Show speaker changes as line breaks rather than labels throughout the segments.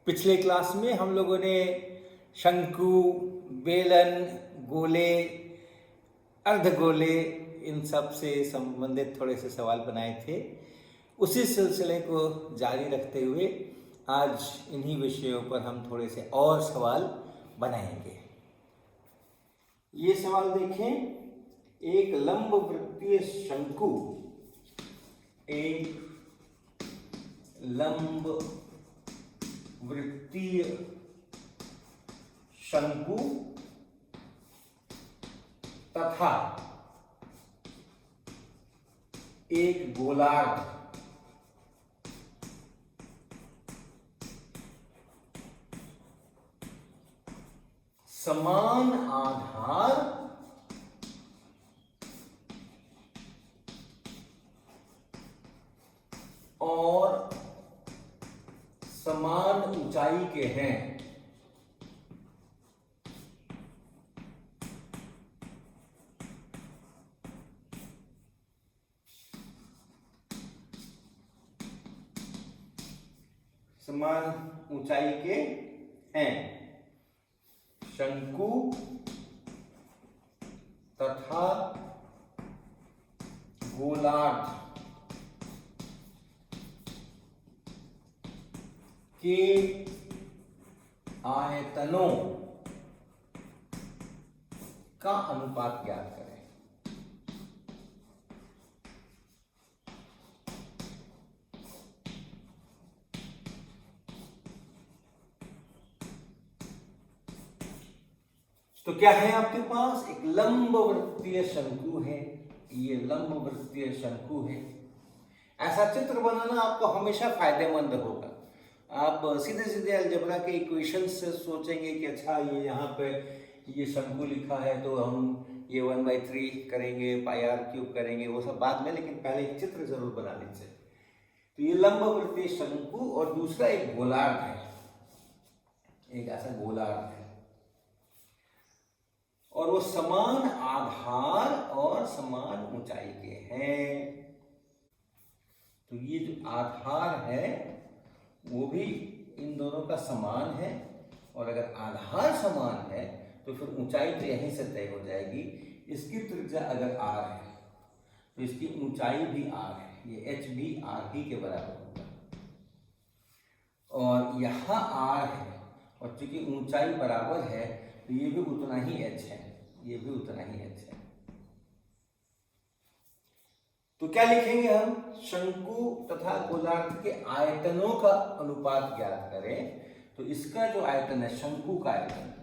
पिछले क्लास में हम लोगों ने शंकु, बेलन, गोले, अर्धगोले इन सब से संबंधित थोड़े से सवाल बनाए थे। उसी सिलसिले को जारी रखते हुए आज इन्हीं विषयों पर हम थोड़े से और सवाल बनाएंगे। ये सवाल देखें, एक लंबवृत्तीय शंकु, एक लंबवृत्तीय शंकु तथा एक गोलार्ध समान आधार और समान ऊंचाई के हैं। समान ऊंचाई के हैं शंकु तथा गोलार्ध के आयतनों का अनुपात ज्ञात करें। तो क्या है आपके पास? एक लंबवृत्तीय शंकु है। ये लंबवृत्तीय शंकु है। ऐसा चित्र बनाना आपको हमेशा फायदेमंद होगा। आप सीधे सीधे अलजेब्रा के इक्वेशंस से सोचेंगे कि अच्छा ये यहाँ पे ये शंकु लिखा है तो हम ये 1/3 करेंगे, पाई r क्यूब करेंगे, वो सब बाद में, लेकिन पहले एक चित्र जरूर बना लीजिए। तो ये लंबवृत्तीय शंकु और दूसरा एक गोलार्ध है, एक ऐसा गोलार्ध है और वो समान आधार और समान ऊंचाई के हैं। तो ये जो आधार है वो भी इन दोनों का समान है और अगर आधार समान है तो फिर ऊंचाई तो यहीं से तय हो जाएगी। इसकी त्रिज्या अगर r है तो इसकी ऊंचाई भी r है, ये h भी r ही के बराबर होगा और यहाँ r है और चूंकि ऊंचाई बराबर है तो ये भी उतना ही h है, ये भी उतना ही h है। तो क्या लिखेंगे हम? शंकु तथा गोलार्ध के आयतनों का अनुपात ज्ञात करें। तो इसका जो आयतन है, शंकु का आयतन,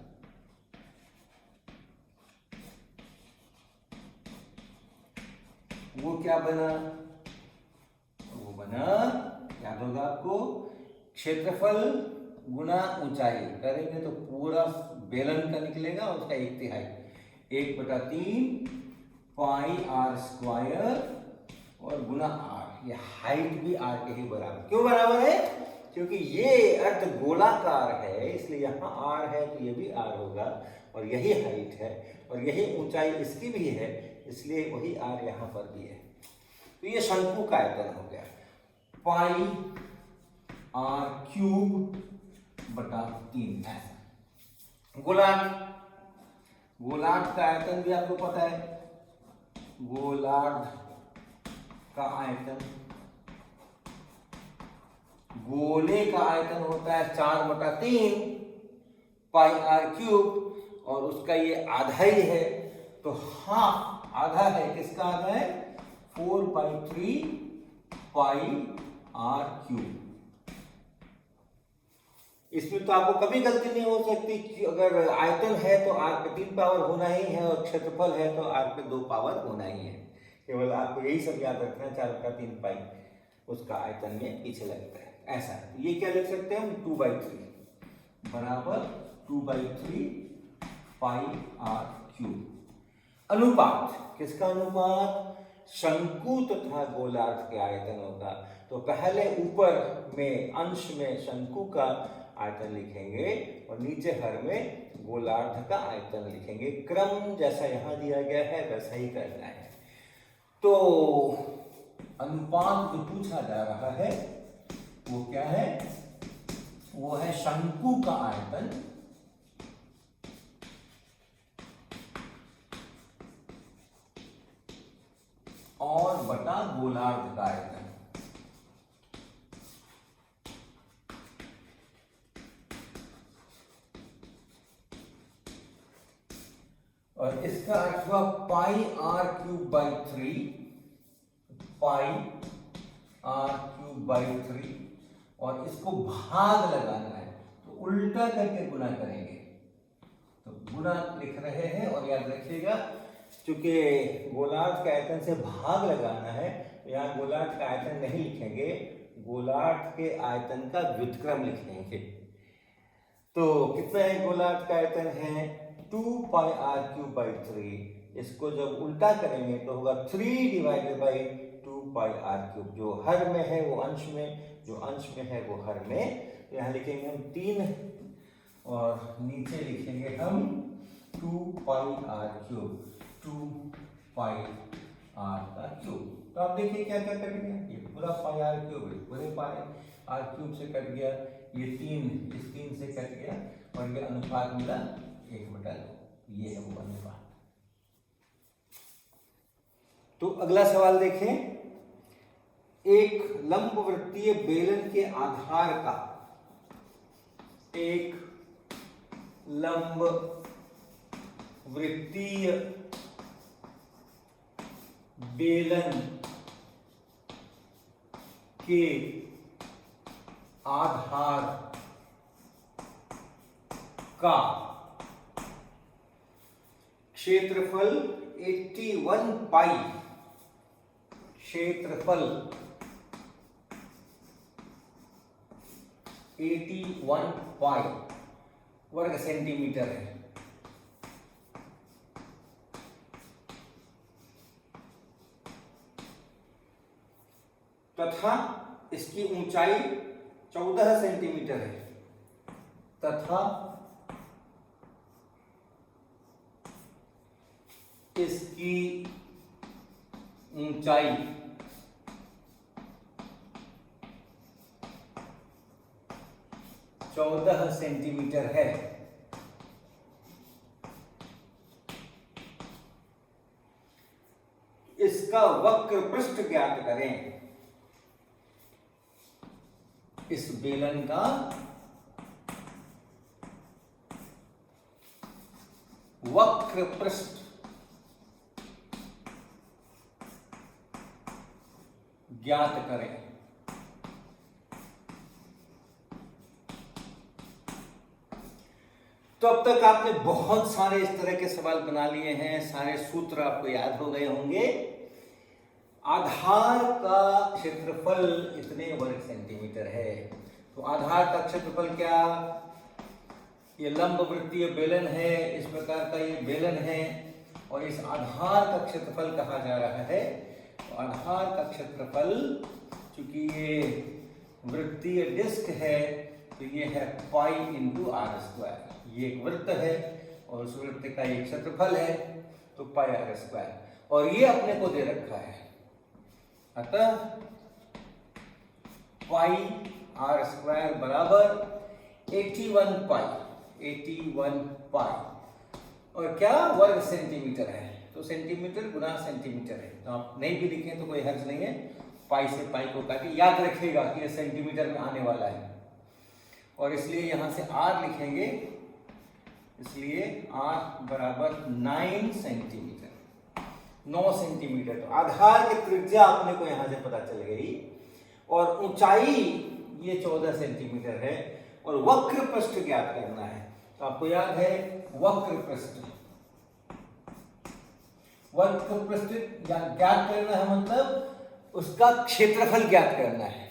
वो क्या बना? वो बना, याद होगा आपको, क्षेत्रफल गुना ऊंचाई करेंगे तो पूरा बेलन का निकलेगा, उसका 1/3, 1/3 पाई r स्क्वायर और गुना r। ये हाइट भी r के ही बराबर। क्यों बराबर है? क्योंकि ये अर्ध गोलाकार है, इसलिए यहाँ r है तो ये भी r होगा और यही हाइट है और यही ऊंचाई इसकी भी है, इसलिए वही r यहाँ पर भी है। तो ये शंकु का आयतन हो गया, पाई r क्यूब बटा 3 ऐसा। गोलार्ध का आयतन भी आपको पता है। गोलार्ध का आयतन, गोले का आयतन होता है 4/3 पाई r क्यूब और उसका ये आधा ही है, तो हाँ आधा है। किसका आधा है? 4/3 पाई r क्यूब। इसमें तो आपको कभी गलती नहीं हो सकती कि अगर आयतन है तो r पे 3 पावर होना ही है और क्षेत्रफल है तो r पे 2 पावर होना ही है। केवल आपको यही सब याद रखना है, 4/3 पाई उसका आयतन में पीछे लगता है, ऐसा है। ये क्या लिख सकते हैं हम? 2/3 बराबर 2/3 पाई r क्यूब। अनुपात, किसका अनुपात? शंकु तथा गोलार्ध के आयतनों का। तो पहले ऊपर में अंश में शंकु का आयतन लिखेंगे और नीचे हर में गोलार्ध का आयतन लिखेंगे। क्रम जैसा यहाँ दिया गया है वैसा ही करना है। तो अनुपात जो पूछा जा रहा है वो क्या है? वो है शंकु का आयतन और बटा गोलार्ध का आयतन। और इसका अर्थ हुआ pi r cube by 3, pi r cube by 3, और इसको भाग लगाना है तो उल्टा करके गुना करेंगे। तो गुना लिख रहे हैं और याद रखिएगा क्योंकि गोलार्ध के आयतन से भाग लगाना है तो यहाँ गोलार्ध का आयतन नहीं लिखेंगे, गोलार्ध के आयतन का व्युत्क्रम लिखेंगे। तो कितना है गोलार्ध का आयतन है 2 पाई आर क्यूब बाई 3। इसको जब उल्टा करेंगे तो होगा 3 divided by 2 pi r cube. जो हर में है वो अंश में, जो अंश में है वो हर में। तो यहाँ लिखेंगे हम 3 और नीचे लिखेंगे हम 2 pi r cube, 2 pi are का क्यूब। तो आप देखिए क्या क्या कट गया, ये पूरा पाई आर क्यूब है, पूरे पाई आर क्यूब से कट गया, ये 3 इस 3 से कट गया और ये अनुपात मिला 1/2। ये है वो अनुपात। तो अगला सवाल देखें, एक लंबवृत्तीय बेलन के आधार का, एक लंबवृत्तीय बेलन के आधार का क्षेत्रफल 81 पाई, क्षेत्रफल 81 पाई वर्ग सेंटीमीटर है। तथा इसकी ऊंचाई 14 सेंटीमीटर है, तथा इसकी ऊंचाई 14 सेंटीमीटर है। इसका वक्र पृष्ठ ज्ञात करें। इस बेलन का वक्र पृष्ठ ज्ञात करें। तो अब तक आपने बहुत सारे इस तरह के सवाल बना लिए हैं, सारे सूत्र आपको याद हो गए होंगे। आधार का क्षेत्रफल इतने वर्ग सेंटीमीटर है, तो आधार का क्षेत्रफल क्या, ये लंबवृत्तीय बेलन है, इस प्रकार का ये बेलन है और इस आधार का क्षेत्रफल कहा जा रहा है। तो आधार का क्षेत्रफल, चूंकि ये वृत्तीय डिस्क है तो ये है पाई इंटू आर स्क्वायर। ये एक वृत्त है और उस वृत्त का एक क्षेत्रफल है तो पाई आर स्क्वायर, और ये अपने को दे रखा है। अतः पाई आर स्क्वायर बराबर 81 पाई, 81 पाई, और क्या वर्ग सेंटीमीटर है, तो सेंटीमीटर गुना सेंटीमीटर है। तो आप नहीं भी लिखें तो कोई हर्ज नहीं है, पाई से पाई को काटे। याद रखिएगा कि ये सेंटीमीटर में आने वाला है और इसलिए यहां से आर लिखेंगे, इसलिए आर बराबर 9 सेंटीमीटर, 9 सेंटीमीटर। तो आधार की त्रिज्या अपने को यहां से पता चल गई और ऊंचाई ये 14 सेंटीमीटर है और वक्र पृष्ठ ज्ञात करना है। तो आपको याद है वक्र पृष्ठ, वक्र पृष्ठ ज्ञात करना है मतलब उसका क्षेत्रफल ज्ञात करना है,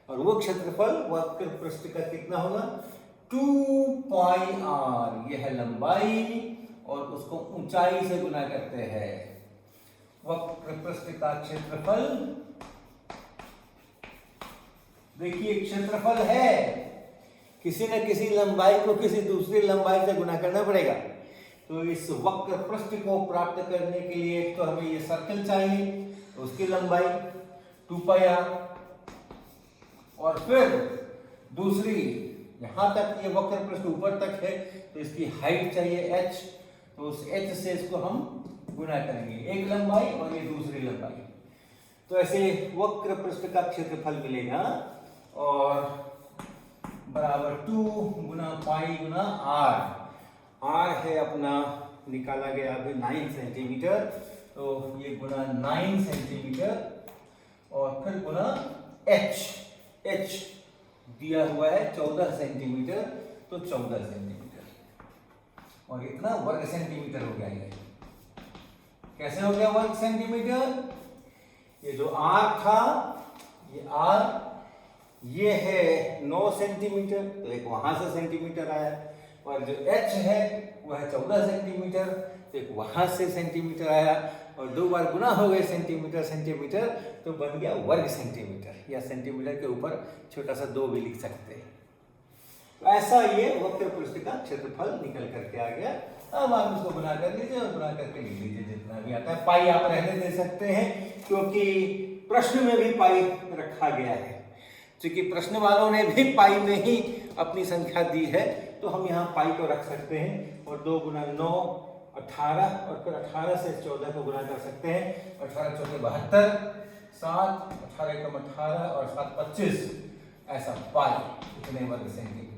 और वो क्षेत्रफल वक्र पृष्ठ का कितना होगा 2 पाई आर। यह है लंबाई और उसको ऊंचाई से गुना करते हैं। वक्र पृष्ठ का क्षेत्रफल, देखिए क्षेत्रफल है, किसी न किसी लंबाई को किसी दूसरी लंबाई से गुना करना पड़ेगा। तो इस वक्र पृष्ठ को प्राप्त करने के लिए एक तो हमें ये सर्कल चाहिए, तो उसकी लंबाई 2 पाई आर, और फिर दूसरी यहाँ तक ये वक्र पृष्ठ ऊपर तक है तो इसकी हाइट चाहिए h, तो उस h से इसको हम गुना करेंगे, एक लंबाई और ये दूसरी लंबाई। तो ऐसे वक्र पृष्ठ का क्षेत्रफल मिलेगा और बराबर 2 गुना पाई गुना r। r है अपना निकाला गया अभी 9 सेंटीमीटर, तो ये गुना 9 सेंटीमीटर और फिर गुना h। h दिया हुआ है 14 सेंटीमीटर, तो 14 सेंटीमीटर और इतना वर्ग सेंटीमीटर हो गया। ये कैसे हो गया वर्ग सेंटीमीटर? ये जो r था, ये r, ये है 9 सेंटीमीटर, तो एक वहां से सेंटीमीटर आया, और जो h है वह है 14 सेंटीमीटर, तो एक वहां से सेंटीमीटर आया, और दो बार गुना हो गए सेंटीमीटर सेंटीमीटर, तो बन गया वर्ग सेंटीमीटर, या सेंटीमीटर के ऊपर छोटा सा 2 भी लिख सकते हैं। तो ऐसा ये वक्र पृष्ठ का क्षेत्रफल निकल करके आ गया। अब आप इसको गुना कर लीजिए और गुना करके लिख लीजिए जितना भी आता है। पाई आप रहने दे सकते हैं क्योंकि प्रश्न में भी पाई रखा गया है, क्योंकि प्रश्न वालों ने भी पाई में ही अपनी संख्या दी है, तो हम यहाँ पाई को रख सकते हैं। और 2 गुना 9 18, और फिर 18 से 14 को गुना कर सकते हैं। 18 चौके 72, 7 18 कम 18 और 7 25, ऐसा पाई इतने वर्ग सेंटीमीटर।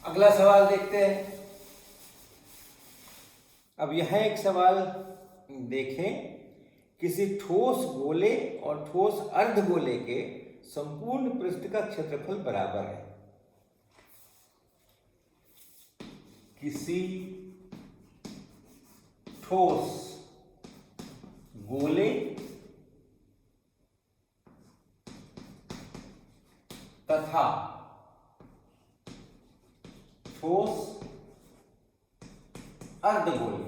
अगला सवाल देखते हैं। अब यह एक सवाल देखें, किसी ठोस गोले और ठोस अर्धगोले के संपूर्ण पृष्ठ का क्षेत्रफल बराबर है। किसी ठोस गोले तथा ठोस अर्धगोले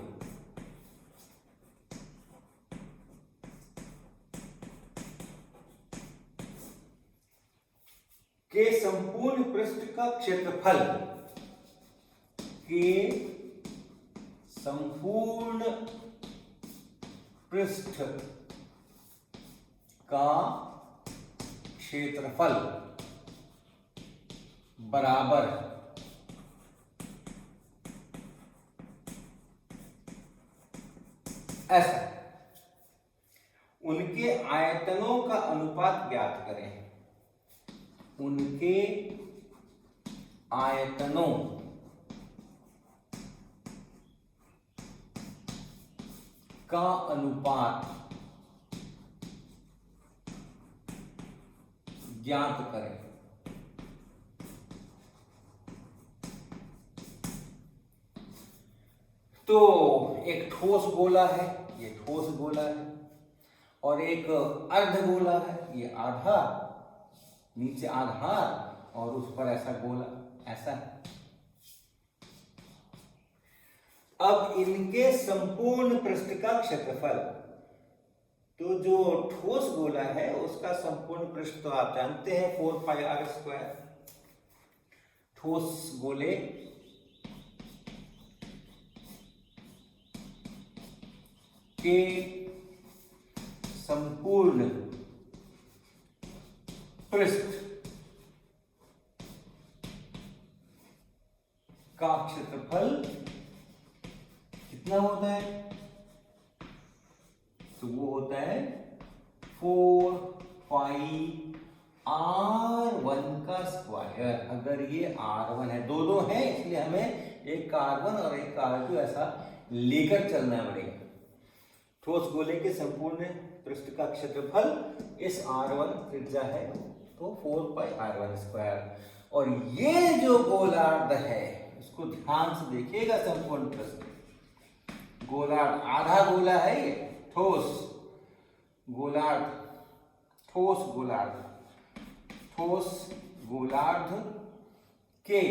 के संपूर्ण पृष्ठ का क्षेत्रफल के संपूर्ण पृष्ठ का क्षेत्रफल बराबर ऐसा। उनके आयतनों का अनुपात ज्ञात करें। उनके आयतनों का अनुपात ज्ञात करें। तो एक ठोस गोला है, ये ठोस गोला है, और एक अर्धगोला है, ये आधा, नीचे आधार और उस पर ऐसा गोला, ऐसा है। अब इनके संपूर्ण पृष्ठ का क्षेत्रफल, तो जो ठोस गोला है उसका संपूर्ण पृष्ठ तो आप जानते हैं 4 पाई r स्क्वायर। ठोस गोले के संपूर्ण पृष्ठ का क्षेत्रफल कितना होता है? तो वो होता है 4 पाई r1 का स्क्वायर। अगर ये r1 है, दो है, इसलिए हमें एक का r1 और एक का r2 ऐसा लेकर चलना पड़ेगा। ठोस गोले के संपूर्ण पृष्ठ का क्षेत्रफल इस r1 त्रिज्या है, तो 4 पाई r1 स्क्वायर। और ये जो गोलार्ध है इसको ध्यान से देखिएगा। संपूर्ण पृष्ठ गोलार्ध, आधा गोला है ये, ठोस गोलार्ध, ठोस गोलार्ध, ठोस गोलार्ध के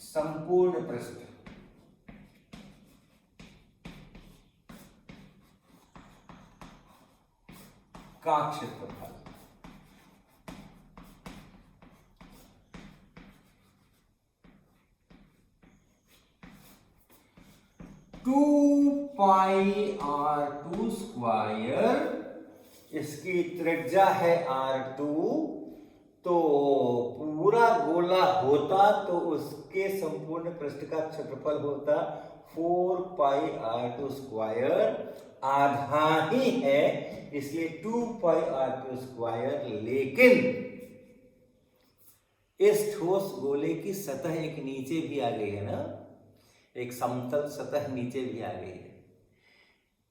संपूर्ण पृष्ठ का क्षेत्रफल। टू 2πr2 इसकी त्रिज्या है r2, तो पूरा गोला होता तो उसके संपूर्ण पृष्ठ का क्षेत्रफल होता 4πr2, आधा ही है इसलिए 2πr2, लेकिन इस ठोस गोले की सतह एक नीचे भी आ गई है ना, एक समतल सतह नीचे भी आ गई है।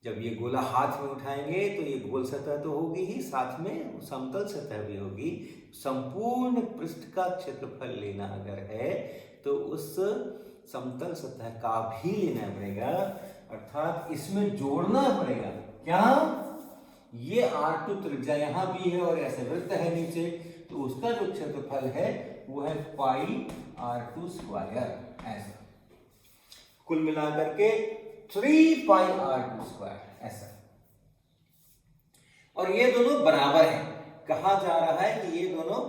जब ये गोला हाथ में उठाएंगे तो ये गोल सतह तो होगी ही, साथ में समतल सतह भी होगी। संपूर्ण पृष्ठ का क्षेत्रफल लेना अगर है तो उस समतल सतह का भी लेना पड़ेगा, अर्थात इसमें जोड़ना पड़ेगा। क्या? ये r2 त्रिज्या यहां भी है और ऐसे वृत्त है नीचे, तो उसका जो क्षेत्रफल है वो है πr2, ऐसा कुल मिलाकर के 3πr2 ऐसा। और ये दोनों बराबर हैं, कहा जा रहा है कि ये दोनों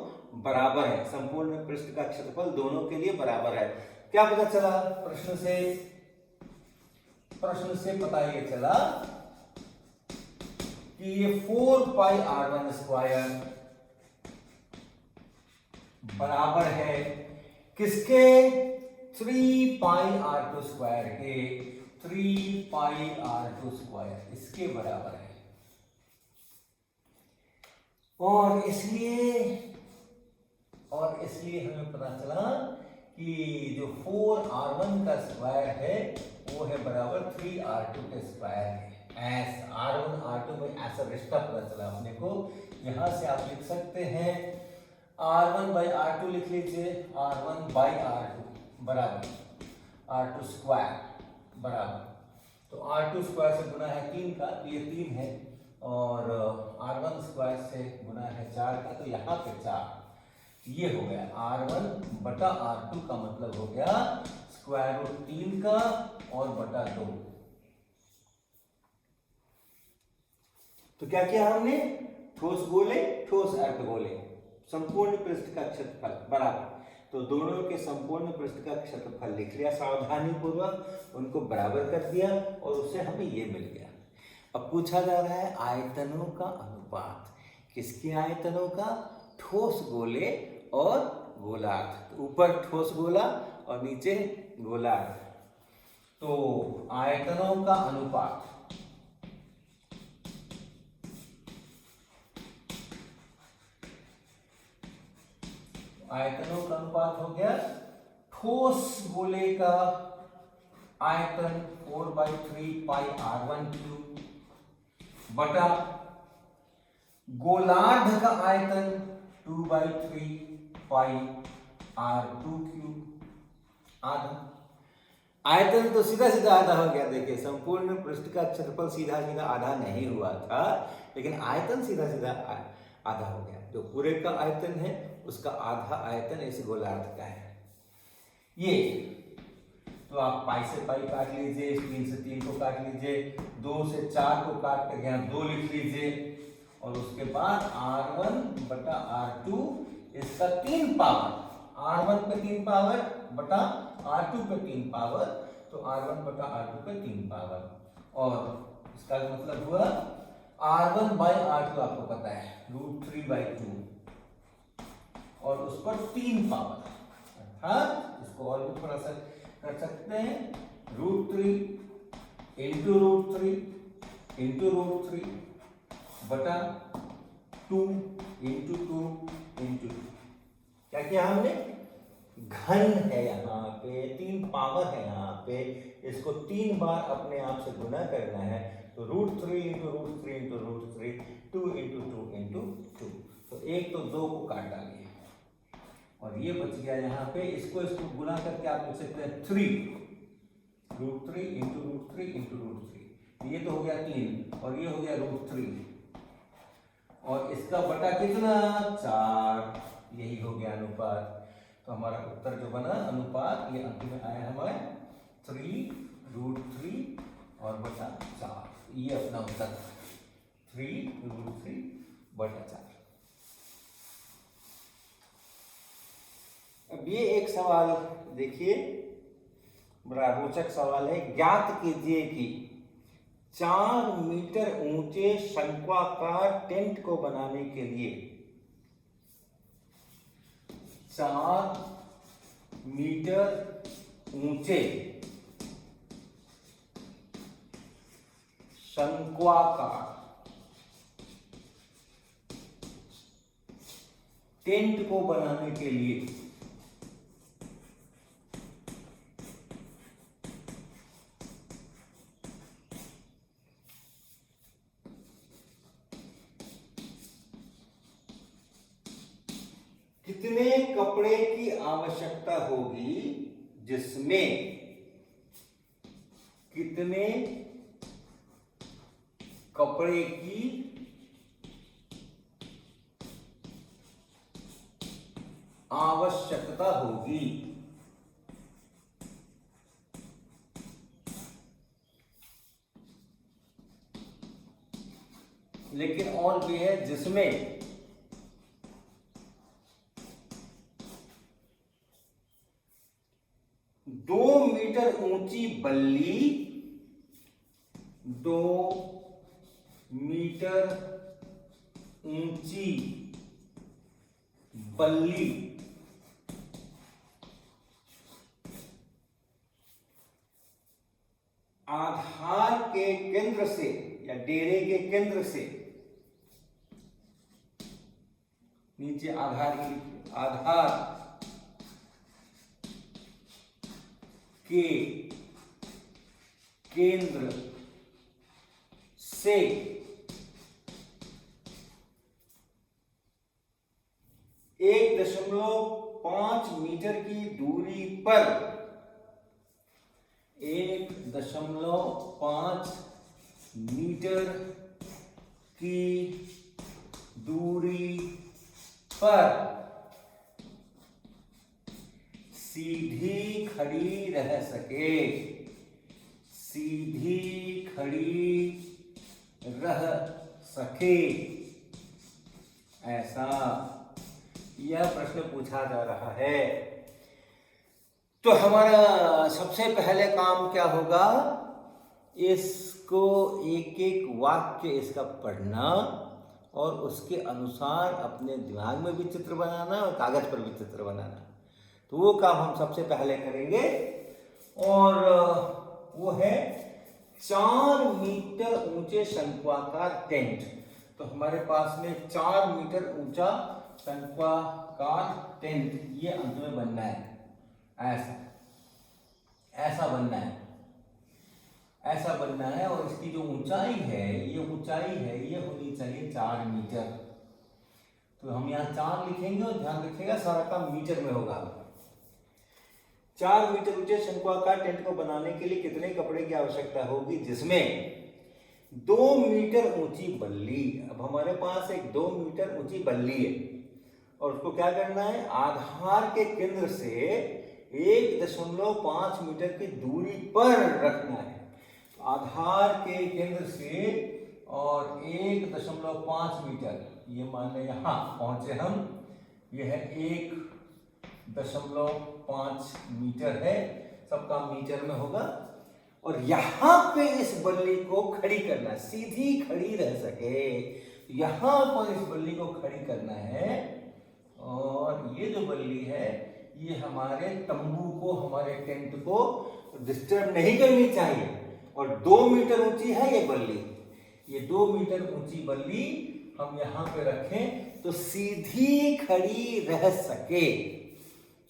बराबर है, संपूर्ण पृष्ठ का क्षेत्रफल दोनों के लिए बराबर है। क्या पता चला प्रश्न से पता ये चला कि ये 4πr1 बराबर है किसके? 3πr2 के, 3πr2 इसके बराबर है। और इसलिए हमें पता चला कि जो 4r1 का स्क्वायर है वो है बराबर 3r2 के स्क्वायर है। ऐसा r1 r2 में ऐसा रिश्ता पता चला अपने को। यहां से आप लिख सकते हैं r1/r2 लिख लीजिए, r1/r2 बराबर r2 बराबर, तो r2 से गुना है 3 का, तो ये 3 है, और r1 से गुना है 4 का, तो यहाँ पे 4, ये हो गया r1/r2 का मतलब हो गया स्क्वायर रूट 3 का और बटा 2। तो क्या किया हमने? ठोस गोले, ठोस अर्धगोले, संपूर्ण पृष्ठ का क्षेत्रफल बराबर, तो दोनों के संपूर्ण पृष्ठ का क्षेत्रफल लिख लिया सावधानी पूर्वक, उनको बराबर कर दिया और उससे हमें ये मिल गया। अब पूछा जा रहा है आयतनों का अनुपात। किसके आयतनों का? ठोस गोले और गोलार्ध। तो ऊपर ठोस गोला और नीचे गोलार्ध, तो आयतनों का अनुपात हो गया ठोस गोले का आयतन 4/3πr1³ बटा गोलार्ध का आयतन 2/3πr2³ आधा। आयतन तो सीधा आधा हो गया। देखिए संपूर्ण पृष्ठ का क्षेत्रफल सीधा आधा नहीं हुआ था, लेकिन आयतन सीधा आधा हो गया। जो पूरे का आयतन है उसका आधा आयतन इस गोलार्ध का है। ये तो आप पाई से पाई काट लीजिए, 3 से 3 को काट लीजिए, 2 से 4 को काट कर यहाँ 2 लिख लीजिए, और उसके बाद r1/r2 इसका 3 पावर, r1 पे 3 पावर बटा r2 पे 3 पावर, तो r1/r2 पे 3 पावर, और इसका मतलब हुआ r1/r2 आपको पता है √3/2 और उस पर 3 पावर, अर्थात इसको और भी थोड़ा सा कर सकते हैं, √3 इंटू √3 बटा 2 इंटू 2 इंटू 2। क्या किया हमने? घन है यहाँ पे, 3 पावर है यहाँ पे, इसको 3 बार अपने आप से गुना करना है, तो √3 इंटू √3 इंटू √3, 2 इंटू 2 इंटू 2। तो 1 तो 2 को काट डालिए और ये बच गया यहाँ पे, इसको गुना करके आप लिख सकते हैं 3 √3 इंटू √3 इंटू √3, ये तो हो गया 3 और ये हो गया √3 और इसका बटा कितना? 4, यही हो गया अनुपात। तो हमारा उत्तर जो बना अनुपात, ये अंतिम में आया हमारे 3√3 और बटा 4, ये अपना उत्तर 3√3 बटा 4। अब ये एक सवाल देखिए, बड़ा रोचक सवाल है। ज्ञात कीजिए कि 4 मीटर ऊंचे शंक्वाकार टेंट को बनाने के लिए 4 मीटर ऊंचे शंक्वाकार टेंट को बनाने के लिए कितने कपड़े की आवश्यकता होगी, जिसमें कितने कपड़े की आवश्यकता होगी। लेकिन और भी है, जिसमें 2 मीटर ऊंची बल्ली, 2 मीटर ऊंची बल्ली आधार के केंद्र से या डेरे के केंद्र से, नीचे आधार की, आधार के केंद्र से 1.5 मीटर की दूरी पर, 1.5 मीटर की दूरी पर सीधी खड़ी रह सके, सीधी खड़ी रह सके, ऐसा यह प्रश्न पूछा जा रहा है। तो हमारा सबसे पहले काम क्या होगा, इसको एक एक वाक्य इसका पढ़ना और उसके अनुसार अपने दिमाग में भी चित्र बनाना और कागज पर भी चित्र बनाना। तो वो काम हम सबसे पहले करेंगे और वो है 4 मीटर ऊंचे शंक्वाकार टेंट। तो हमारे पास में 4 मीटर ऊंचा शंक्वाकार टेंट ये अंत में बनना है, ऐसा बनना है, ऐसा बनना है। और इसकी जो ऊंचाई है, ये ऊंचाई है, ये होनी चाहिए 4 मीटर। तो हम यहाँ 4 लिखेंगे और ध्यान रखिएगा सारा काम मीटर में होगा। 4 मीटर ऊंचे शंक्वाकार टेंट को बनाने के लिए कितने कपड़े की आवश्यकता होगी, जिसमें 2 मीटर ऊंची बल्ली। अब हमारे पास एक 2 मीटर ऊंची बल्ली है और उसको क्या करना है, आधार के केंद्र से 1.5 मीटर की दूरी पर रखना है। आधार के केंद्र से और 1.5 मीटर, ये मान लें यहाँ पहुंचे हम, यह है 1.5 मीटर है, सब काम मीटर में होगा। और यहां पे इस बल्ली को खड़ी करना है, सीधी खड़ी रह सके, यहां पर इस बल्ली को खड़ी करना है। और ये जो बल्ली है ये हमारे तंबू को, हमारे टेंट को डिस्टर्ब नहीं करनी चाहिए। और 2 मीटर ऊंची है ये बल्ली, ये 2 मीटर ऊंची बल्ली हम यहाँ पे रखें तो सीधी खड़ी रह सके,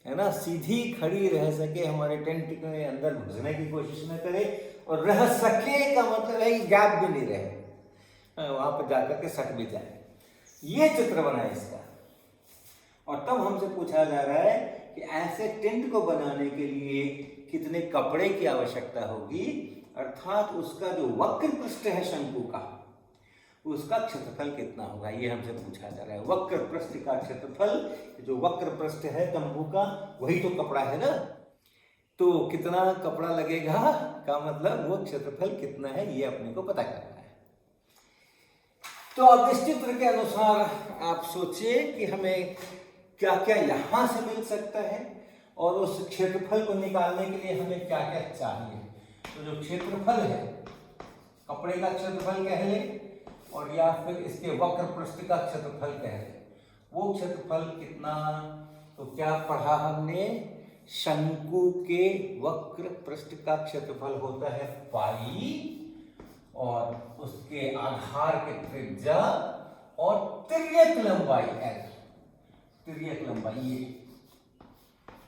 है ना, सीधी खड़ी रह सके, हमारे टेंट के अंदर घुसने की कोशिश न करे। और रह सके का मतलब है गैप भी नहीं रहे, वहां पर जाकर के सट भी जाए। ये चित्र बनाए इसका। और तब हमसे पूछा जा रहा है कि ऐसे टेंट को बनाने के लिए कितने कपड़े की आवश्यकता होगी, अर्थात उसका जो वक्र पृष्ठ है शंकु का, उसका क्षेत्रफल कितना होगा, ये हमसे पूछा जा रहा है। वक्र पृष्ठ का क्षेत्रफल, जो वक्र पृष्ठ है तंबू का, वही तो कपड़ा है ना। तो कितना कपड़ा लगेगा का मतलब वो क्षेत्रफल कितना है, ये अपने को पता करना है। तो अब इस चित्र के अनुसार आप सोचिए कि हमें क्या क्या यहां से मिल सकता है और उस क्षेत्रफल को निकालने के लिए हमें क्या क्या चाहिए। तो जो क्षेत्रफल है, कपड़े का क्षेत्रफल कह ले और या फिर इसके वक्र पृष्ठ का क्षेत्रफल कह ले, वो क्षेत्रफल कितना। तो क्या पढ़ा हमने, शंकु के वक्र पृष्ठ का क्षेत्रफल होता है पाई और उसके आधार के त्रिज्या और तिर्यक लंबाई एल, तिर्यक लंबाई ये,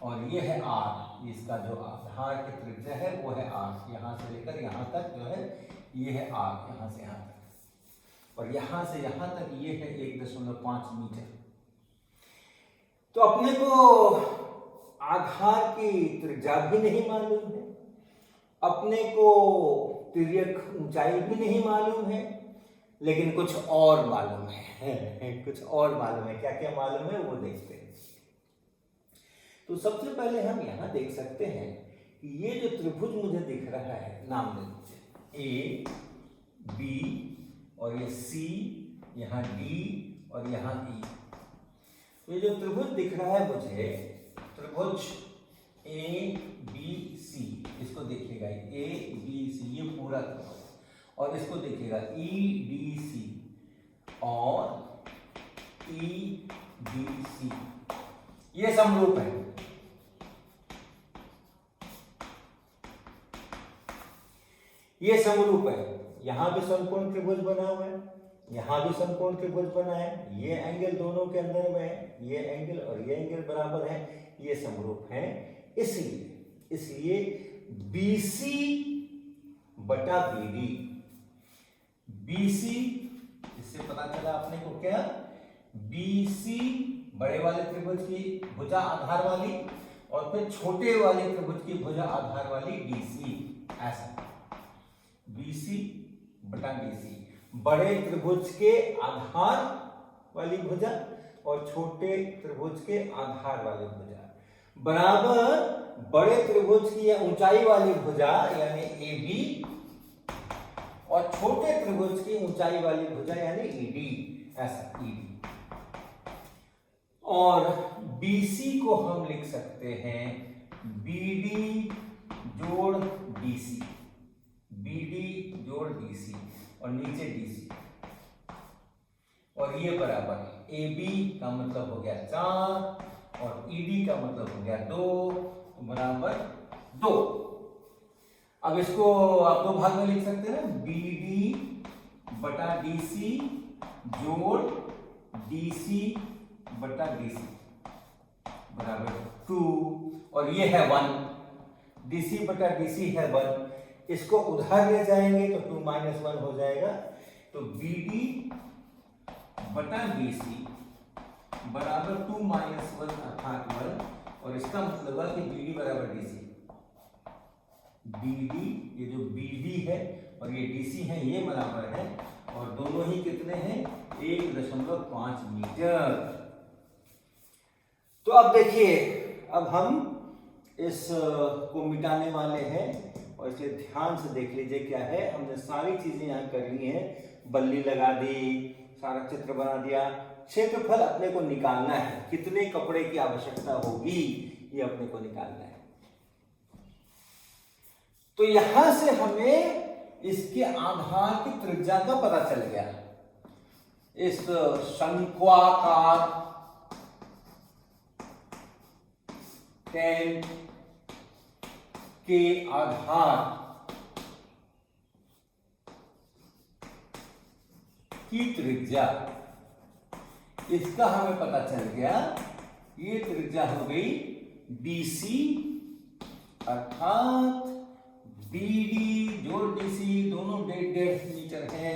और ये है आर। इसका जो आधार की त्रिज्या है वो है आर, यहां से लेकर यहां तक जो है ये है आर, यहां से यहां तक, और यहां से यहां तक ये है 1.5 मीटर। तो अपने को आधार की त्रिज्या भी नहीं मालूम है, अपने को तिर्यक ऊंचाई भी नहीं मालूम है, लेकिन कुछ और मालूम है कुछ और मालूम है। क्या क्या मालूम है वो देखते हैं। तो सबसे पहले हम यहां देख सकते हैं कि ये जो त्रिभुज मुझे दिख रहा है, नाम दे दीजिए ए बी, और ये सी, यहाँ डी और यहाँ ई। ये जो त्रिभुज दिख रहा है मुझे, त्रिभुज ए बी सी, इसको देखिएगा ए बी सी, ये पूरा त्रिभुज, और इसको देखिएगा ई डी सी और ई डी सी, ये समरूप है। ये समरूप है। यहां भी समकोण त्रिभुज बना हुआ है, यहां भी समकोण त्रिभुज बना है, ये एंगल दोनों के अंदर में है, ये एंगल और ये एंगल बराबर है, ये समरूप है। इसलिए BC बटा BD, BC इससे पता चला अपने को क्या, BC बड़े वाले त्रिभुज की भुजा आधार वाली और फिर छोटे वाले त्रिभुज की भुजा आधार वाली DC, ऐसा BC बटा BC, बड़े त्रिभुज के आधार वाली भुजा और छोटे त्रिभुज के आधार वाली भुजा बराबर बड़े त्रिभुज की ऊंचाई वाली भुजा यानी AB और छोटे त्रिभुज की ऊंचाई वाली भुजा यानी ED, ऐसा ED। और BC को हम लिख सकते हैं BD जोड़ DC, BD जोड़ DC और नीचे DC, और ये बराबर AB का मतलब हो गया 4 और ED का मतलब हो गया 2 बराबर 2। अब इसको आप दो भाग में लिख सकते हैं ना, BD बटा DC जोड़ DC बटा DC बराबर 2, और ये है 1, DC बटा DC है 1, इसको उधर ले जाएंगे तो 2 - 1 हो जाएगा। तो BD बटा BC बराबर 2 - 1 अर्थात 1, और इसका मतलब है कि BD बराबर DC, BD ये जो BD है और ये DC है ये बराबर है, और दोनों ही कितने हैं 1.5 मीटर। तो अब देखिए, अब हम इस को मिटाने वाले हैं और इसलिए ध्यान से देख लीजिए क्या है। हमने सारी चीजें यहाँ कर ली हैं, बल्ली लगा दी, सारा चित्र बना दिया। क्षेत्रफल अपने को निकालना है, कितने कपड़े की आवश्यकता होगी ये अपने को निकालना है। तो यहां से हमें इसके आधार की त्रिज्या का पता चल गया। इस शंक्वाकार टेंट के आधार की त्रिज्या, इसका हमें पता चल गया। ये त्रिज्या हो गई BC अर्थात BD जोड़ DC दोनों 1.5 मीटर है,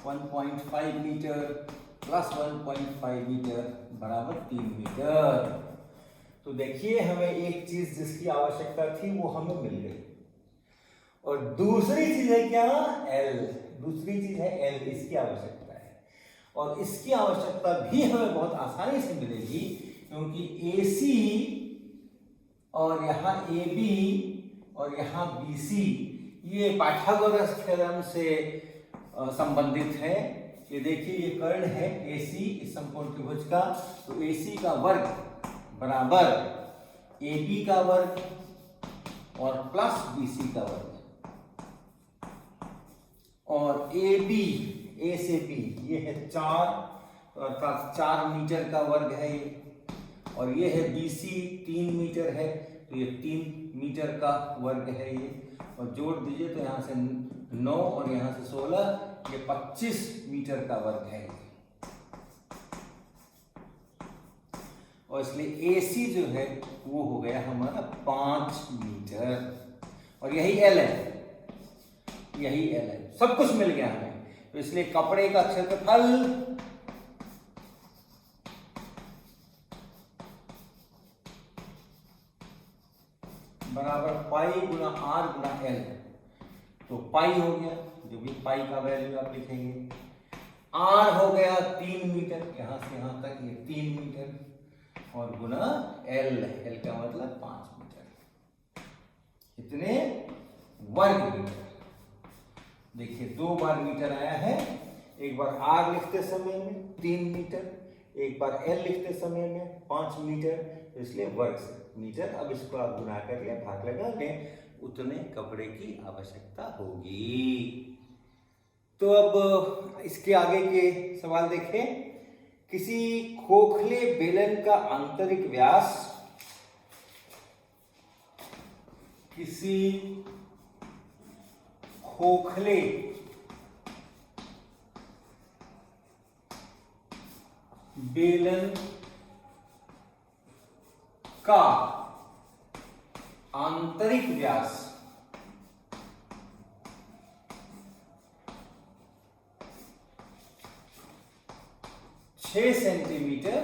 1.5 मीटर प्लस 1.5 मीटर बराबर 3 मीटर। तो देखिए हमें एक चीज जिसकी आवश्यकता थी वो हमें मिल गई, और दूसरी चीज है क्या, L, दूसरी चीज है L, इसकी आवश्यकता है। और इसकी आवश्यकता भी हमें बहुत आसानी से मिलेगी, क्योंकि AC और यहाँ AB और यहाँ BC ये पाइथागोरस थ्योरम से संबंधित है। ये देखिए ये कर्ण है AC इस समकोण त्रिभुज का, तो AC का वर्ग बराबर AB का वर्ग और प्लस BC का वर्ग, और AB A से B ये है 4 अर्थात 4 मीटर का वर्ग है ये, और ये है BC 3 मीटर है तो ये 3 मीटर का वर्ग है ये, और जोड़ दीजिए तो यहाँ से 9 और यहाँ से 16 ये 25 मीटर का वर्ग है, और इसलिए AC जो है वो हो गया हमारा 5 मीटर, और यही L है, यही L है, सब कुछ मिल गया हमें। तो इसलिए कपड़े का क्षेत्रफल बराबर पाई गुना R गुना L, तो पाई हो गया, जो भी पाई का वैल्यू आप लिखेंगे, R हो गया 3 मीटर, यहां से यहां तक ये 3 मीटर, और गुना L, L का मतलब 5 मीटर, इतने वर्ग मीटर। देखिए 2 बार मीटर आया है, एक बार R लिखते समय में 3 मीटर, एक बार L लिखते समय में 5 मीटर, तो इसलिए वर्ग से मीटर। अब इसको आप गुना कर ले, भाग लगा लें, उतने कपड़े की आवश्यकता होगी। तो अब इसके आगे के सवाल देखें। किसी खोखले बेलन का आंतरिक व्यास, किसी खोखले बेलन का आंतरिक व्यास 6 सेंटीमीटर,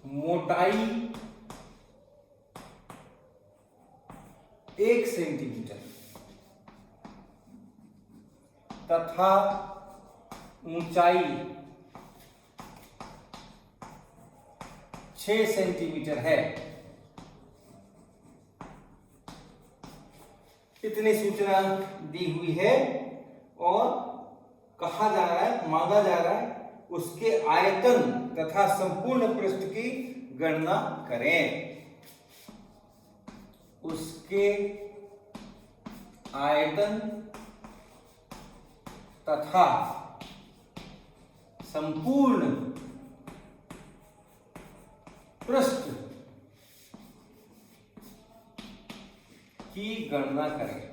मोटाई 1 सेंटीमीटर तथा ऊंचाई 6 सेंटीमीटर है, इतनी सूचना दी हुई है, और कहा जा रहा है, मांगा जा रहा है उसके आयतन तथा संपूर्ण पृष्ठ की गणना करें। उसके आयतन तथा संपूर्ण पृष्ठ की गणना करें।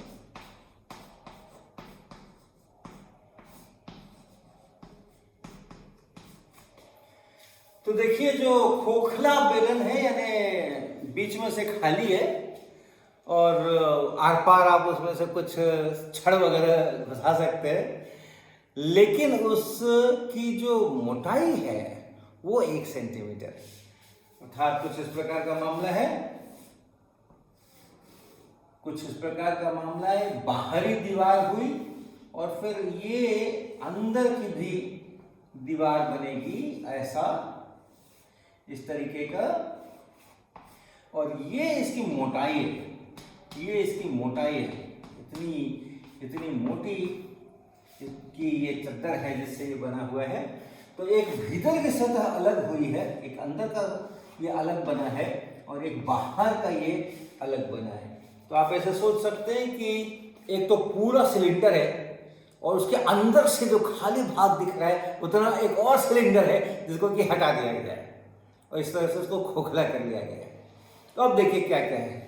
तो देखिए जो खोखला बेलन है, यानी बीच में से खाली है और आर पार आप उसमें से कुछ छड़ वगैरह घुसा सकते हैं, लेकिन उसकी जो मोटाई है वो 1 सेंटीमीटर, अर्थात कुछ इस प्रकार का मामला है, कुछ इस प्रकार का मामला है। बाहरी दीवार हुई और फिर ये अंदर की भी दीवार बनेगी, ऐसा इस तरीके का, और ये इसकी मोटाई है, ये इसकी मोटाई है, इतनी मोटी कि ये चद्दर है जिससे ये बना हुआ है। तो एक भीतर की सतह अलग हुई है, एक अंदर का ये अलग बना है, और एक बाहर का ये अलग बना है। तो आप ऐसे सोच सकते हैं कि एक तो पूरा सिलेंडर है और उसके अंदर से जो खाली भाग दिख रहा है उतना एक और सिलेंडर है जिसको कि हटा दिया गया है, और इस तरह से उसको खोखला कर लिया गया है। तो अब देखिए क्या क्या है,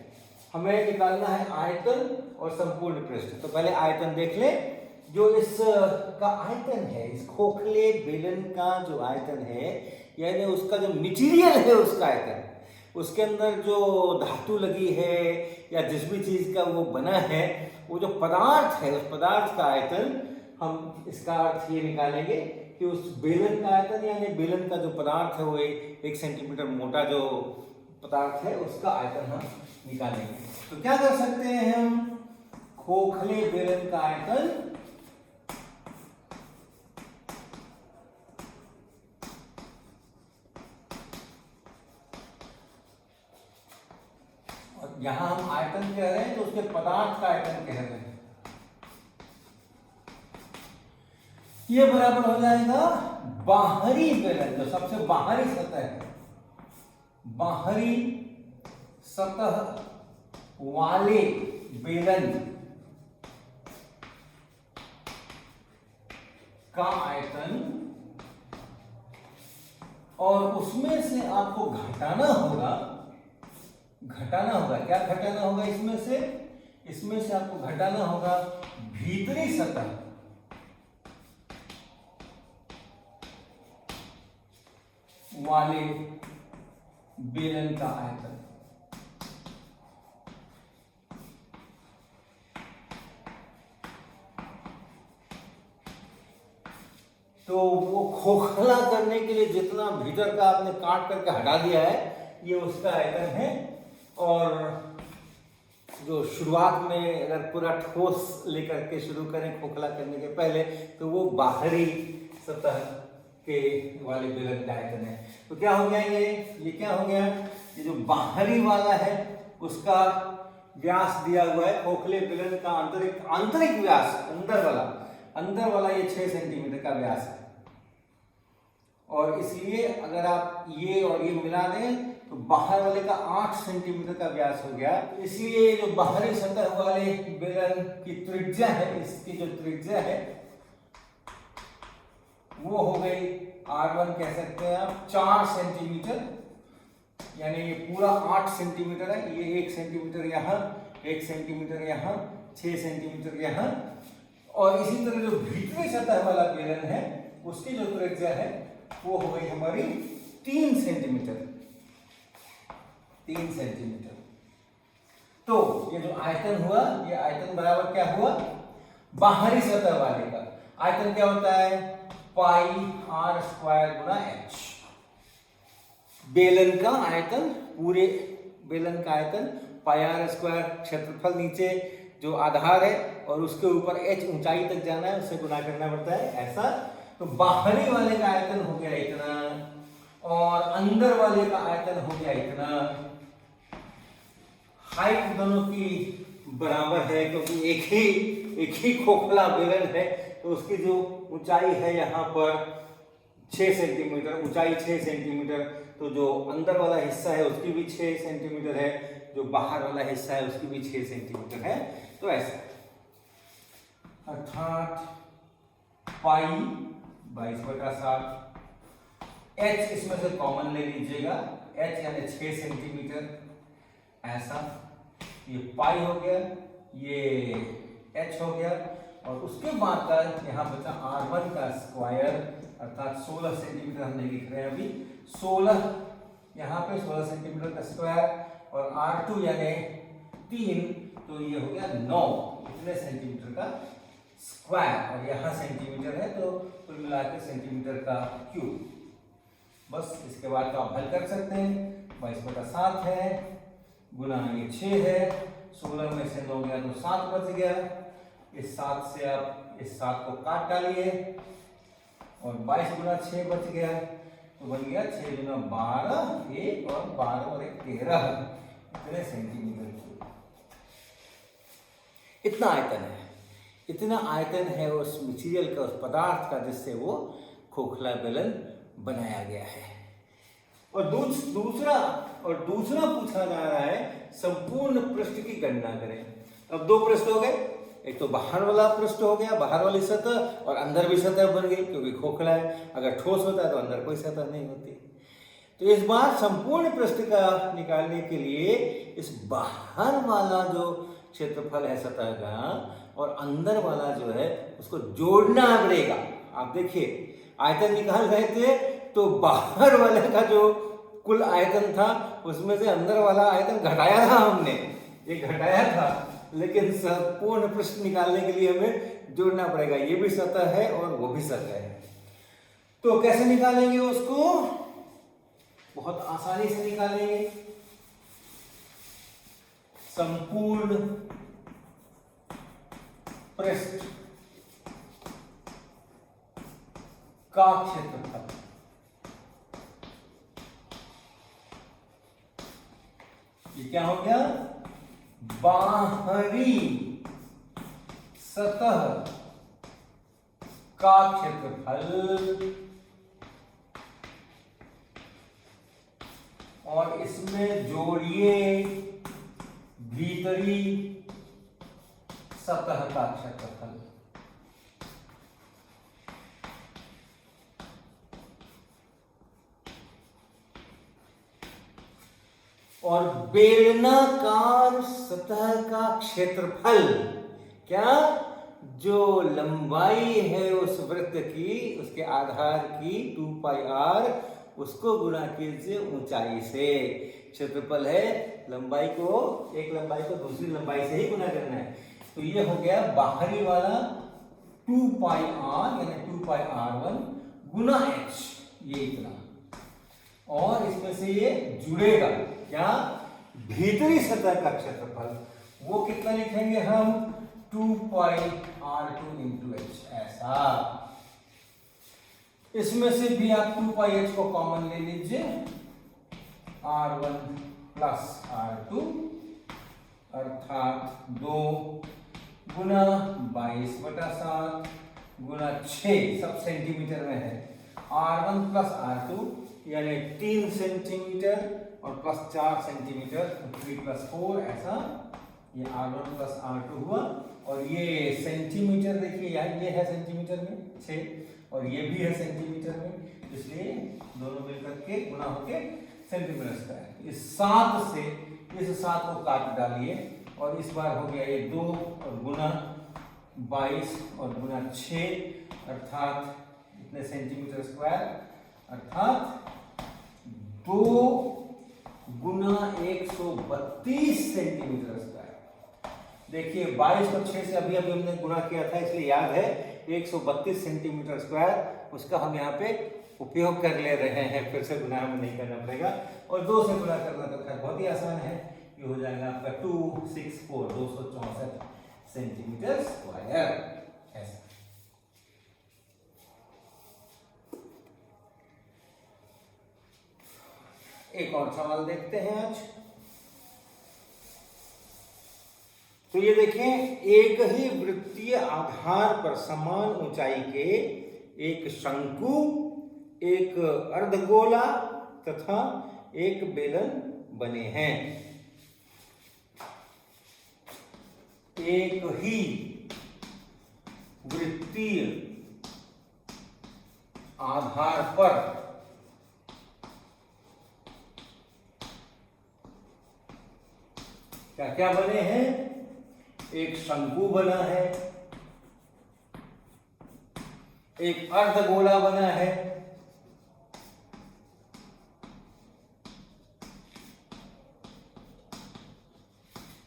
हमें निकालना है आयतन और संपूर्ण पृष्ठ। तो पहले आयतन देख लें। जो इसका आयतन है, इस खोखले बेलन का जो आयतन है, यानी उसका जो मटेरियल है उसका आयतन, उसके अंदर जो धातु लगी है या जिस भी चीज का वो बना है, वो जो पदार्थ है उस पदार्थ का आयतन, हम इसका अर्थ ये निकालेंगे कि उस बेलन का आयतन, यानी बेलन का जो पदार्थ है वो 1 सेंटीमीटर मोटा जो पदार्थ है उसका आयतन हम निकालेंगे। तो क्या कर सकते हैं हम, खोखले बेलन का आयतन यहां हम आयतन कह रहे हैं तो उसके पदार्थ का आयतन कह रहे हैं, ये बराबर हो जाएगा बाहरी बेलन, जो सबसे बाहरी सतह है, बाहरी सतह वाले बेलन का आयतन, और उसमें से आपको घटाना होगा, क्या घटाना होगा इसमें से आपको घटाना होगा भीतरी सतह वाले बेलन का आयतन। तो वो खोखला करने के लिए जितना भीतर का आपने काट करके हटा दिया है, ये उसका आयतन है। और जो शुरुआत में अगर पूरा ठोस लेकर के शुरू करें खोखला करने के पहले, तो वो बाहरी सतह के वाले बेलन का आयतन है। तो क्या हो गया ये क्या हो गया, ये जो बाहरी वाला है उसका व्यास दिया हुआ है, खोखले बेलन का आंतरिक व्यास, अंदर वाला ये 6 सेंटीमीटर का व्यास है। और इसलिए अगर आप ये और ये मिला दें तो बाहर वाले का 8 सेंटीमीटर का व्यास हो गया। इसलिए जो बाहरी सतह वाले बेलन की त्रिज्या है, इसकी जो त्रिज्या है वो हो गई R1, कह सकते हैं आप 4 सेंटीमीटर, यानी ये पूरा 8 सेंटीमीटर है। ये 1 सेंटीमीटर यहाँ, 1 सेंटीमीटर यहाँ, 6 सेंटीमीटर यहाँ। और इसी तरह जो भीतरी सतह वाला बेलन है उसकी जो त्रिज्या है वो हो गई हमारी 3 सेंटीमीटर। तो ये जो आयतन हुआ, ये आयतन बराबर क्या हुआ, बाहरी सतह वाले का आयतन क्या होता है, पाई r स्क्वायर गुना h। बेलन का आयतन, पूरे बेलन का आयतन पाई r स्क्वायर, क्षेत्रफल नीचे जो आधार है और उसके ऊपर h ऊंचाई तक जाना है, उससे गुना करना पड़ता है, ऐसा। तो बाहरी वाले का आयतन हो गया इतना और अंदर वाले का आयतन हो गया इतना। हाइट दोनों की बराबर है क्योंकि एक ही खोखला बेलन है, तो उसकी जो ऊंचाई है यहाँ पर 6 सेंटीमीटर, ऊंचाई 6 सेंटीमीटर। तो जो अंदर वाला हिस्सा है उसकी भी 6 सेंटीमीटर है, जो बाहर वाला हिस्सा है उसकी भी 6 सेंटीमीटर है। तो ऐसा, अर्थात पाई 22/7, h इसमें से कॉमन ले लीजिएगा, h यानी 6 सेंटीमीटर, ऐसा। ये पाई हो गया, ये h हो गया, और उसके बाद का यहाँ बचा R1 का स्क्वायर, अर्थात 16 सेंटीमीटर हमने लिख रहे हैं अभी, 16 यहाँ पे 16 सेंटीमीटर का स्क्वायर, और R2 यानी 3, तो ये हो गया 9, इतने सेंटीमीटर का स्क्वायर, और यहाँ सेंटीमीटर है तो कुल मिला के सेंटीमीटर का क्यूब। बस इसके बाद तो आप हल कर सकते हैं, 22/7 है गुना ये 6 है, 16 में से 9 गया तो 7 बच गया। इस 7 से आप इस 7 को काट डालिए और 22 गुना 6 बच गया, तो बन गया 6 गुना 12, 1 और 12 और 1 13, इतने सेंटीमीटर क्यूब। इतना आयतन है उस मटेरियल का, उस पदार्थ का जिससे वो खोखला बेलन बनाया गया है। और दूसरा पूछा जा रहा है संपूर्ण पृष्ठ की गणना करें। अब 2 पृष्ठ हो गए, एक तो बाहर वाला पृष्ठ हो गया, बाहर वाली सतह, और अंदर भी सतह बन गई क्योंकि खोखला है। अगर ठोस होता है तो अंदर कोई सतह नहीं होती। तो इस बार संपूर्ण पृष्ठ का निकालने के लिए इस बाहर वाला जो क्षेत्रफल है सतह का और अंदर वाला जो है उसको जोड़ना पड़ेगा। आप देखिए, आयतन निकाल रहे थे तो बाहर वाले का जो कुल आयतन था उसमें से अंदर वाला आयतन घटाया था, हमने ये घटाया था, लेकिन संपूर्ण पृष्ठ निकालने के लिए हमें जोड़ना पड़ेगा। ये भी सतह है और वो भी सतह है। तो कैसे निकालेंगे उसको? बहुत आसानी से निकालेंगे। संपूर्ण पृष्ठ का क्षेत्रफल, ये क्या हो गया? बाहरी सतह का क्षेत्रफल और इसमें जोड़िए भीतरी सतह का क्षेत्रफल। और बेलनाकार सतह का क्षेत्रफल, क्या, जो लंबाई है उस वृत्त की, उसके आधार की 2 पाई r, उसको गुणा कीजिए ऊंचाई से। क्षेत्रफल है, लंबाई को, एक लंबाई को दूसरी लंबाई से ही गुणा करना है। तो ये हो गया बाहरी वाला 2 पाई r यानी 2 पाई r1 गुना h, ये इतना। और इसमें से ये जुड़ेगा क्या, भीतरी सतह का क्षेत्रफल, वो कितना लिखेंगे हम, 2 पाई r2 इंटू h, ऐसा। इसमें से भी आप 2 पाई h को कॉमन ले लीजिए, r1 प्लस r2 अर्थात 2 गुना 22/7 गुना 6, सब सेंटीमीटर में है, r1 प्लस r2 यानी 3 सेंटीमीटर और प्लस 4 सेंटीमीटर, 3 प्लस 4, ऐसा। ये r1 प्लस r2 हुआ। और ये सेंटीमीटर देखिए यार, ये है सेंटीमीटर में 6 और ये भी है सेंटीमीटर में, इसलिए दोनों मिलकर के गुना होके सेंटीमीटर स्क्वायर। इस 7 से इस 7 को काट डालिए और इस बार हो गया ये 2 और गुना 22 और गुना 6 अर्थात इतने सेंटीमीटर स्क्वायर, अर्थात 2 गुना 132 सेंटीमीटर स्क्वायर। देखिए 22 और 6 से अभी हमने गुणा किया था, इसलिए याद है 132 सेंटीमीटर स्क्वायर, उसका हम यहाँ पे उपयोग कर ले रहे हैं, फिर से गुणा हमें नहीं करना पड़ेगा। और 2 से गुणा करना तो खैर बहुत ही आसान है, ये हो जाएगा आपका 264 सेंटीमीटर स्क्वायर, ऐसा। एक और सवाल देखते हैं आज। तो ये देखें, एक ही वृत्तीय आधार पर समान ऊंचाई के एक शंकु, एक अर्धगोला तथा एक बेलन बने हैं। एक ही वृत्तीय आधार पर क्या क्या बने हैं, एक शंकु बना है, एक अर्धगोला बना है,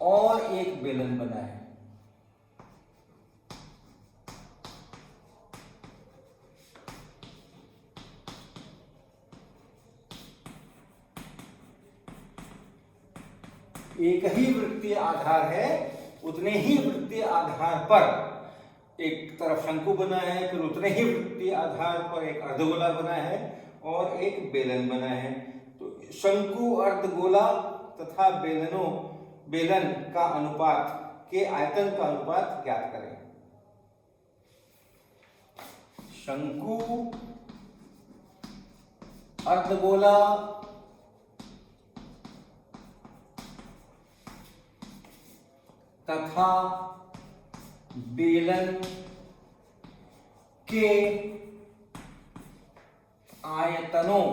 और एक बेलन बना है। एक ही वृत्तीय आधार है, उतने ही वृत्तीय आधार पर एक तरफ शंकु बना है, फिर उतने ही वृत्तीय आधार पर एक अर्धगोला बना है और एक बेलन बना है। तो शंकु, अर्धगोला तथा बेलन का अनुपात के आयतन का अनुपात ज्ञात करें। शंकु, अर्धगोला तथा बेलन के आयतनों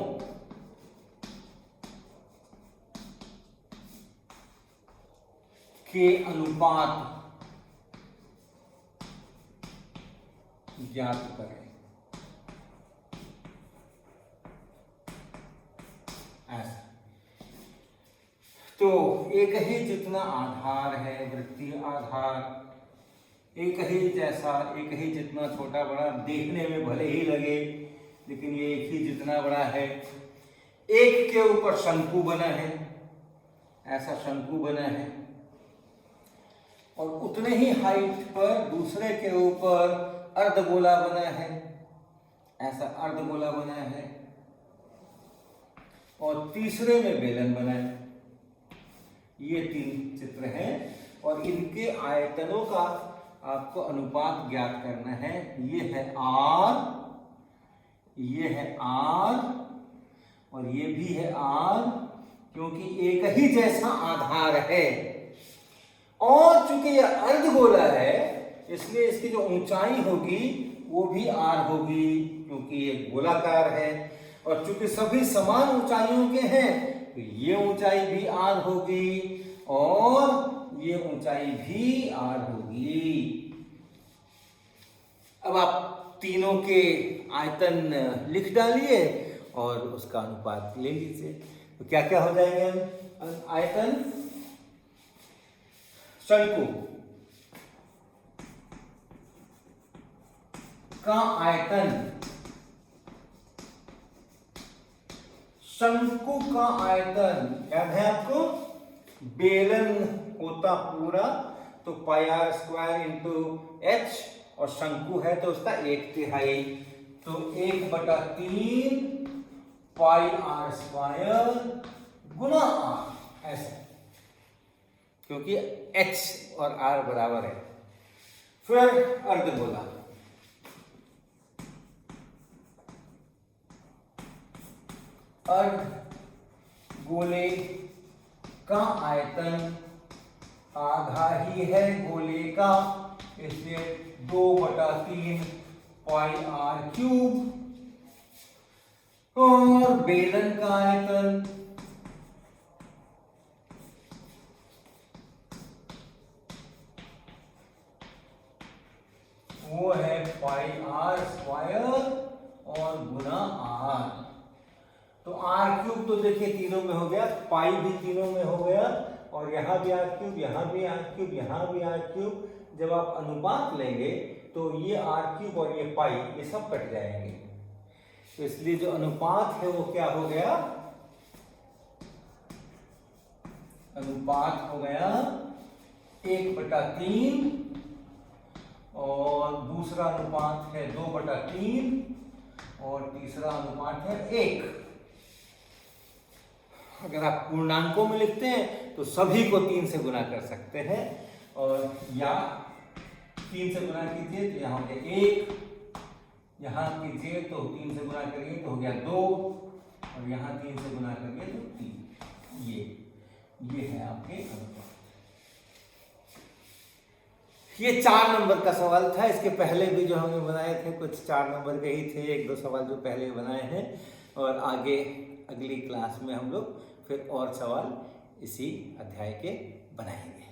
के अनुपात ज्ञात करें। ऐसा तो एक ही जितना आधार है, वृत्तीय आधार एक ही जैसा, एक ही जितना छोटा बड़ा देखने में भले ही लगे, लेकिन ये एक ही जितना बड़ा है। एक के ऊपर शंकु बना है, ऐसा शंकु बना है, और उतने ही हाइट पर दूसरे के ऊपर अर्धगोला बना है, ऐसा अर्धगोला बना है, और तीसरे में बेलन बना है। ये 3 चित्र हैं और इनके आयतनों का आपको अनुपात ज्ञात करना है। ये है R, ये है R और ये भी है R, क्योंकि एक ही जैसा आधार है। और चूंकि यह अर्धगोला है इसलिए इसकी जो ऊंचाई होगी वो भी r होगी, क्योंकि ये गोलाकार है। और चूंकि सभी समान ऊंचाइयों के हैं तो ये ऊंचाई भी r होगी और ये ऊंचाई भी r होगी। अब आप तीनों के आयतन लिख डालिए और उसका अनुपात ले लीजिए। तो क्या क्या हो जाएंगे आयतन? शंकु का आयतन, शंकु का आयतन याद है आपको? बेलन होता पूरा तो पाई आर स्क्वायर इंटू एच, और शंकु है तो उसका 1/3 तो 1/3 पाई आर स्क्वायर गुना आर, ऐसा, क्योंकि एच और आर बराबर है। फिर अर्धगोला, अर्धगोले का आयतन आधा ही है गोले का, इसलिए 2/3 पाई आर क्यूब। और बेलन का आयतन वो है पाई आर स्क्वायर और गुना आर। तो आर क्यूब तो देखिए तीनों में हो गया, पाई भी तीनों में हो गया, और यहां भी आर क्यूब, यहां भी आर क्यूब, यहां भी आर क्यूब। जब आप अनुपात लेंगे तो ये आर क्यूब और ये पाई ये सब कट जाएंगे, तो इसलिए जो अनुपात है वो क्या हो गया? अनुपात हो गया 1/3 और दूसरा अनुपात है 2/3 और तीसरा अनुपात है 1। अगर आप पूर्णांकों में लिखते हैं तो सभी को 3 से गुना कर सकते हैं, और या 3 से गुना कीजिए तो यहाँ हो गया 1, यहाँ कीजिए तो 3 से गुना करिए तो हो गया 2, और यहाँ 3 से गुना करिए तो 3। ये है आपके अनुपात। ये 4 नंबर का सवाल था। इसके पहले भी जो हमने बनाए थे कुछ 4 नंबर के ही थे, 1-2 सवाल जो पहले बनाए हैं, और आगे अगली क्लास में हम लोग फिर और सवाल इसी अध्याय के बनाएंगे।